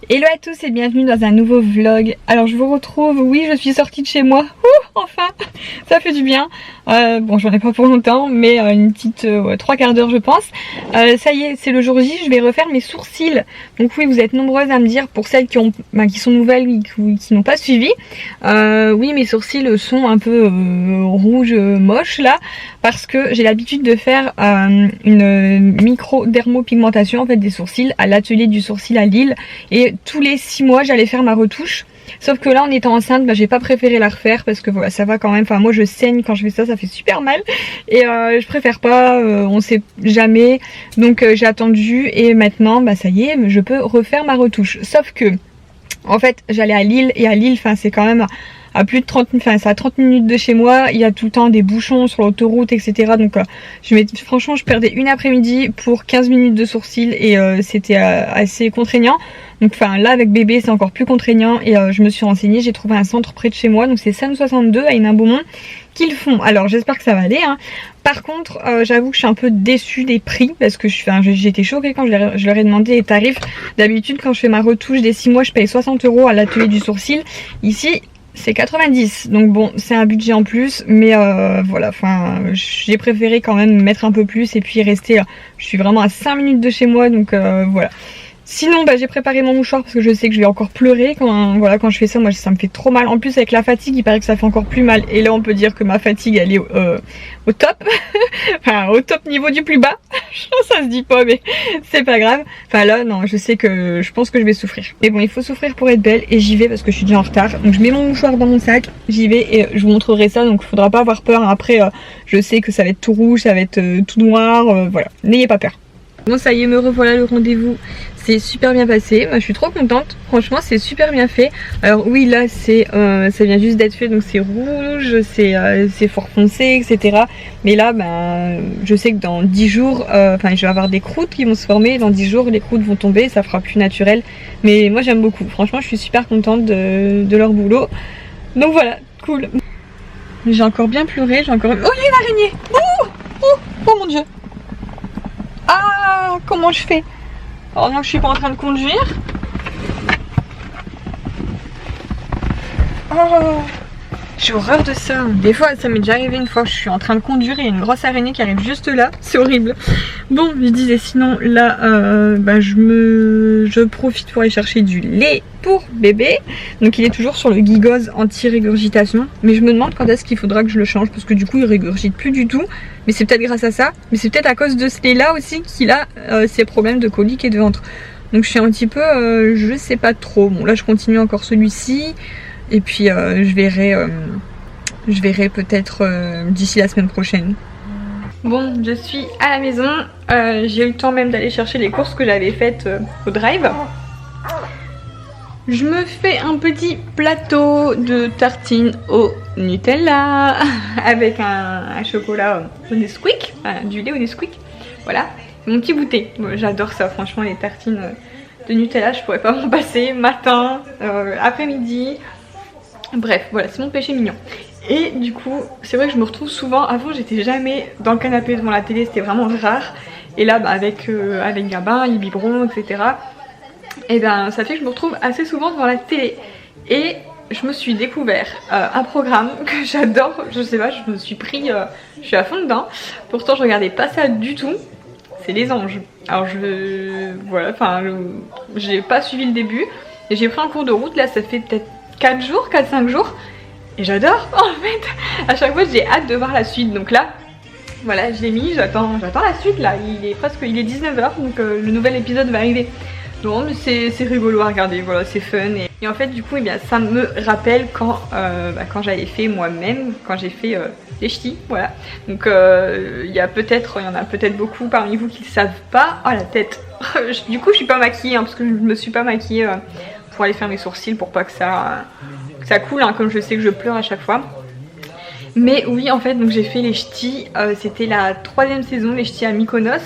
Hello à tous et bienvenue dans un nouveau vlog. Alors je vous retrouve, oui je suis sortie de chez moi, enfin, ça fait du bien. Bon j'en ai pas pour longtemps mais une petite 3/4 d'heure je pense. Ça y est, c'est le jour J, je vais refaire mes sourcils. Donc oui, vous êtes nombreuses à me dire, pour celles qui sont nouvelles ou qui n'ont pas suivi, oui mes sourcils sont un peu rouges moches là, parce que j'ai l'habitude de faire une micro-dermopigmentation en fait des sourcils à l'atelier du sourcil à Lille, et tous les 6 mois j'allais faire ma retouche. Sauf que là en étant enceinte, j'ai pas préféré la refaire parce que voilà, ça va quand même, enfin moi je saigne quand je fais ça, ça fait super mal et je préfère pas, on sait jamais, donc j'ai attendu et maintenant ça y est, je peux refaire ma retouche. Sauf que en fait j'allais à Lille et à Lille, c'est quand même à plus de 30, c'est à 30 minutes de chez moi, il y a tout le temps des bouchons sur l'autoroute etc, donc franchement je perdais une après-midi pour 15 minutes de sourcils et c'était assez contraignant. Donc là avec bébé c'est encore plus contraignant et je me suis renseignée, j'ai trouvé un centre près de chez moi, donc c'est Seine 62 à Hénin-Beaumont qu'ils font. Alors j'espère que ça va aller hein. Par contre j'avoue que je suis un peu déçue des prix parce que j'étais choquée quand je leur ai demandé les tarifs. D'habitude quand je fais ma retouche des 6 mois je paye 60 € à l'atelier du sourcil, ici c'est 90, donc bon c'est un budget en plus, mais voilà, j'ai préféré quand même mettre un peu plus et puis rester, je suis vraiment à 5 minutes de chez moi, donc voilà. Sinon j'ai préparé mon mouchoir parce que je sais que je vais encore pleurer quand je fais ça, moi ça me fait trop mal. En plus avec la fatigue il paraît que ça fait encore plus mal. Et là on peut dire que ma fatigue elle est au top. Enfin au top niveau du plus bas. Ça se dit pas mais c'est pas grave. Là non, je pense que je vais souffrir. Mais bon, il faut souffrir pour être belle et j'y vais parce que je suis déjà en retard. Donc je mets mon mouchoir dans mon sac, j'y vais et je vous montrerai ça. Donc il faudra pas avoir peur. Après je sais que ça va être tout rouge, ça va être tout noir, voilà. N'ayez pas peur. Bon ça y est, me revoilà, le rendez-vous c'est super bien passé, je suis trop contente, franchement c'est super bien fait. Alors oui là ça vient juste d'être fait, donc c'est rouge, c'est fort foncé etc. Mais là je sais que dans 10 jours, je vais avoir des croûtes qui vont se former, dans 10 jours les croûtes vont tomber, ça fera plus naturel. Mais moi j'aime beaucoup, franchement je suis super contente de leur boulot. Donc voilà, cool. J'ai encore bien pleuré, oh il y a une araignée. Oh mon dieu. Ah, comment je fais? Oh non, je suis pas en train de conduire. Oh, j'ai horreur de ça. Des fois, ça m'est déjà arrivé une fois, je suis en train de conduire et il y a une grosse araignée qui arrive juste là. C'est horrible. Bon, je disais, sinon là, je profite pour aller chercher du lait pour bébé. Donc il est toujours sur le Gigose anti-régurgitation. Mais je me demande quand est-ce qu'il faudra que je le change parce que du coup il régurgite plus du tout. Mais c'est peut-être grâce à ça. Mais c'est peut-être à cause de ce lait là aussi qu'il a ces problèmes de colique et de ventre. Donc je suis un petit peu, je sais pas trop. Bon là je continue encore celui-ci. Et puis je verrai peut-être d'ici la semaine prochaine. Bon, je suis à la maison. J'ai eu le temps même d'aller chercher les courses que j'avais faites au drive. Je me fais un petit plateau de tartines au Nutella avec un chocolat au Nesquik, du lait au Nesquik. Voilà, mon petit goûter. Bon, j'adore ça, franchement, les tartines de Nutella, je pourrais pas m'en passer. Matin, après-midi. Bref, voilà, c'est mon péché mignon. Et du coup, c'est vrai que je me retrouve souvent. Avant, j'étais jamais dans le canapé devant la télé, c'était vraiment rare. Et là, avec Gabin, les biberons, etc. Et ça fait que je me retrouve assez souvent devant la télé. Et je me suis découvert un programme que j'adore. Je sais pas, je me suis pris, je suis à fond dedans. Pourtant, je regardais pas ça du tout. C'est Les Anges. Alors j'ai pas suivi le début. Et j'ai pris un cours de route, là, ça fait peut-être 4-5 jours. Et j'adore, en fait. À chaque fois, j'ai hâte de voir la suite. Donc là, voilà, je l'ai mis, j'attends la suite, là. Il est 19 h, donc le nouvel épisode va arriver. Non, mais c'est rigolo à regarder, voilà, c'est fun. Et en fait, du coup, ça me rappelle quand j'avais fait moi-même, quand j'ai fait les ch'tis, voilà. Donc, il y en a peut-être beaucoup parmi vous qui ne savent pas. Oh, la tête. Du coup, je suis pas maquillée, hein, parce que je me suis pas maquillée pour aller faire mes sourcils, pour pas que ça coule, hein, comme je sais que je pleure à chaque fois. Mais oui, en fait, donc j'ai fait les ch'tis, c'était la 3e saison, les ch'tis à Mykonos.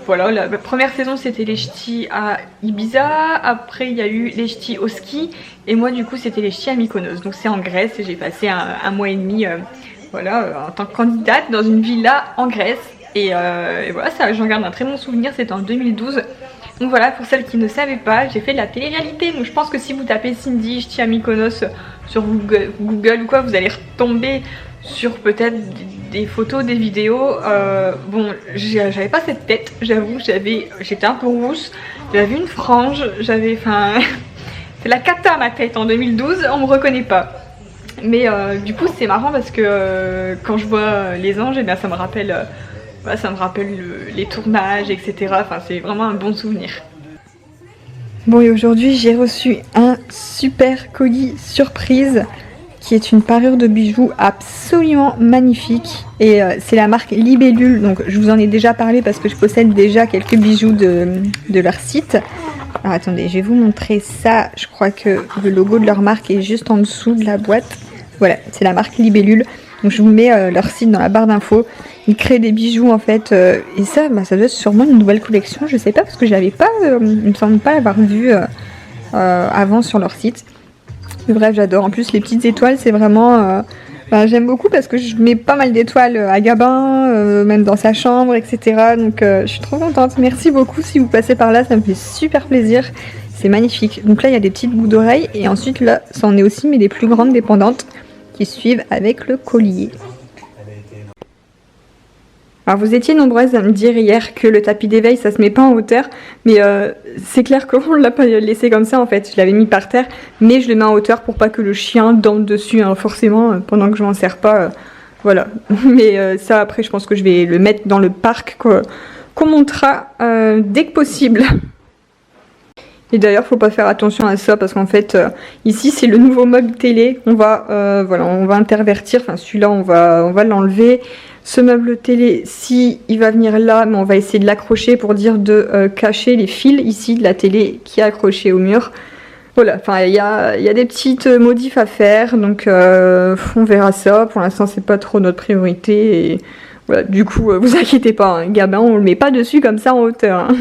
Voilà, la première saison c'était les ch'tis à Ibiza, après il y a eu les ch'tis au ski, et moi du coup c'était les ch'tis à Mykonos. Donc c'est en Grèce et j'ai passé un mois et demi en tant que candidate dans une villa en Grèce. Et voilà, j'en garde un très bon souvenir, c'était en 2012. Donc voilà, pour celles qui ne savaient pas, j'ai fait de la télé-réalité. Donc je pense que si vous tapez Cindy Ch'ti à Mykonos sur Google ou quoi, vous allez retomber sur peut-être des photos, des vidéos. Bon, j'avais pas cette tête, j'avoue, j'étais un peu rousse, j'avais une frange, enfin... c'est la cata ma tête en 2012, on me reconnaît pas. Mais du coup c'est marrant parce que quand je vois les anges, eh bien, ça me rappelle les tournages, etc. Enfin c'est vraiment un bon souvenir. Bon, et aujourd'hui j'ai reçu un super colis surprise qui est une parure de bijoux absolument magnifique. Et c'est la marque Libellule, donc je vous en ai déjà parlé parce que je possède déjà quelques bijoux de leur site. Alors attendez, je vais vous montrer ça. Je crois que le logo de leur marque est juste en dessous de la boîte. Voilà, c'est la marque Libellule. Donc je vous mets leur site dans la barre d'infos. Ils créent des bijoux en fait. Et ça, bah, ça doit être sûrement une nouvelle collection. Je sais pas parce que je l'avais pas, il me semble pas l'avoir vu avant sur leur site. Mais bref, j'adore. En plus, les petites étoiles, c'est vraiment... j'aime beaucoup parce que je mets pas mal d'étoiles à Gabin, même dans sa chambre, etc. Donc je suis trop contente. Merci beaucoup si vous passez par là, ça me fait super plaisir. C'est magnifique. Donc là, il y a des petites boucles d'oreilles. Et ensuite, là, ça en est aussi, mais des plus grandes dépendantes qui suivent avec le collier. Alors vous étiez nombreuses à me dire hier que le tapis d'éveil ça se met pas en hauteur, mais c'est clair qu'on l'a pas laissé comme ça en fait, je l'avais mis par terre, mais je le mets en hauteur pour pas que le chien dorme dessus, hein, forcément, pendant que je m'en sers pas, voilà. Mais ça après je pense que je vais le mettre dans le parc qu'on montera dès que possible. Et d'ailleurs faut pas faire attention à ça parce qu'en fait ici c'est le nouveau meuble télé, on va voilà, on va intervertir, enfin celui-là on va l'enlever. Ce meuble télé, si il va venir là, mais on va essayer de l'accrocher pour dire de cacher les fils ici de la télé qui est accrochée au mur. Voilà, enfin il y a des petites modifs à faire, donc on verra ça. Pour l'instant c'est pas trop notre priorité et voilà, du coup vous inquiétez pas, hein, Gabin on le met pas dessus comme ça en hauteur. Hein.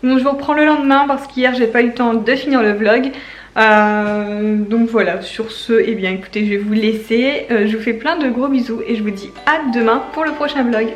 Bon, je vous reprends le lendemain parce qu'hier j'ai pas eu le temps de finir le vlog. Donc voilà, sur ce, eh bien écoutez, je vais vous laisser. Je vous fais plein de gros bisous et je vous dis à demain pour le prochain vlog.